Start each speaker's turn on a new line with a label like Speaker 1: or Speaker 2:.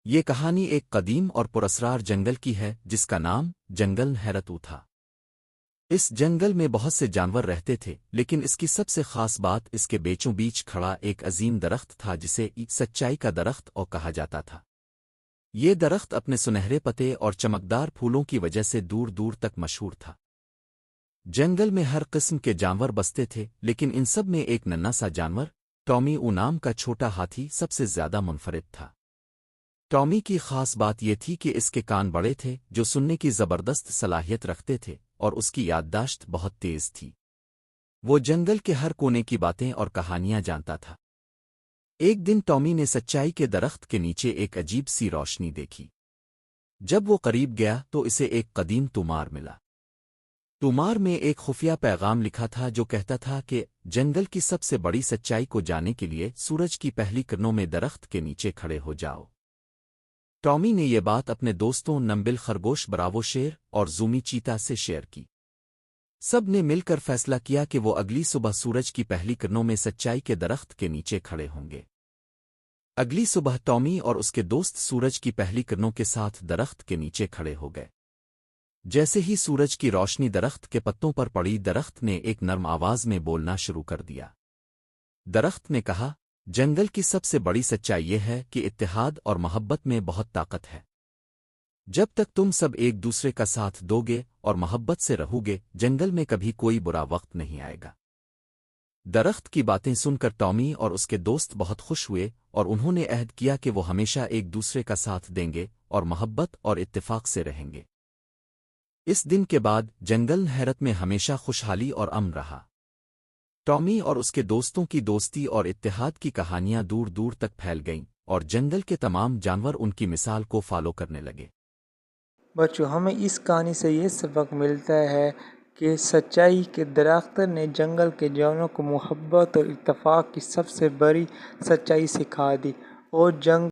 Speaker 1: یہ کہانی ایک قدیم اور پراسرار جنگل کی ہے جس کا نام جنگل حیرتو تھا۔ اس جنگل میں بہت سے جانور رہتے تھے، لیکن اس کی سب سے خاص بات اس کے بیچوں بیچ کھڑا ایک عظیم درخت تھا جسے سچائی کا درخت اور کہا جاتا تھا۔ یہ درخت اپنے سنہرے پتے اور چمکدار پھولوں کی وجہ سے دور دور تک مشہور تھا۔ جنگل میں ہر قسم کے جانور بستے تھے، لیکن ان سب میں ایک ننھا سا جانور ٹامی نام کا چھوٹا ہاتھی سب سے زیادہ منفرد تھا۔ ٹامی کی خاص بات یہ تھی کہ اس کے کان بڑے تھے جو سننے کی زبردست صلاحیت رکھتے تھے، اور اس کی یادداشت بہت تیز تھی۔ وہ جنگل کے ہر کونے کی باتیں اور کہانیاں جانتا تھا۔ ایک دن ٹامی نے سچائی کے درخت کے نیچے ایک عجیب سی روشنی دیکھی۔ جب وہ قریب گیا تو اسے ایک قدیم تومار ملا۔ تومار میں ایک خفیہ پیغام لکھا تھا جو کہتا تھا کہ جنگل کی سب سے بڑی سچائی کو جاننے کے لیے سورج کی پہلی کرنوں میں درخت کے نیچے کھڑے ہو جاؤ۔ ٹامی نے یہ بات اپنے دوستوں نمبل خرگوش، براوو شیر اور زومی چیتا سے شیئر کی۔ سب نے مل کر فیصلہ کیا کہ وہ اگلی صبح سورج کی پہلی کرنوں میں سچائی کے درخت کے نیچے کھڑے ہوں گے۔ اگلی صبح ٹامی اور اس کے دوست سورج کی پہلی کرنوں کے ساتھ درخت کے نیچے کھڑے ہو گئے۔ جیسے ہی سورج کی روشنی درخت کے پتوں پر پڑی، درخت نے ایک نرم آواز میں بولنا شروع کر دیا۔ درخت نے کہا، جنگل کی سب سے بڑی سچائی یہ ہے کہ اتحاد اور محبت میں بہت طاقت ہے۔ جب تک تم سب ایک دوسرے کا ساتھ دو گے اور محبت سے رہو گے، جنگل میں کبھی کوئی برا وقت نہیں آئے گا۔ درخت کی باتیں سن کر ٹامی اور اس کے دوست بہت خوش ہوئے، اور انہوں نے عہد کیا کہ وہ ہمیشہ ایک دوسرے کا ساتھ دیں گے اور محبت اور اتفاق سے رہیں گے۔ اس دن کے بعد جنگل حیرت میں ہمیشہ خوشحالی اور امن رہا۔ ٹامی اور اس کے دوستوں کی دوستی اور اتحاد کی کہانیاں دور دور تک پھیل گئیں، اور جنگل کے تمام جانور ان کی مثال کو فالو کرنے لگے۔
Speaker 2: بچوں، ہمیں اس کہانی سے یہ سبق ملتا ہے کہ سچائی کے درخت نے جنگل کے جانوروں کو محبت اور اتفاق کی سب سے بڑی سچائی سکھا دی، اور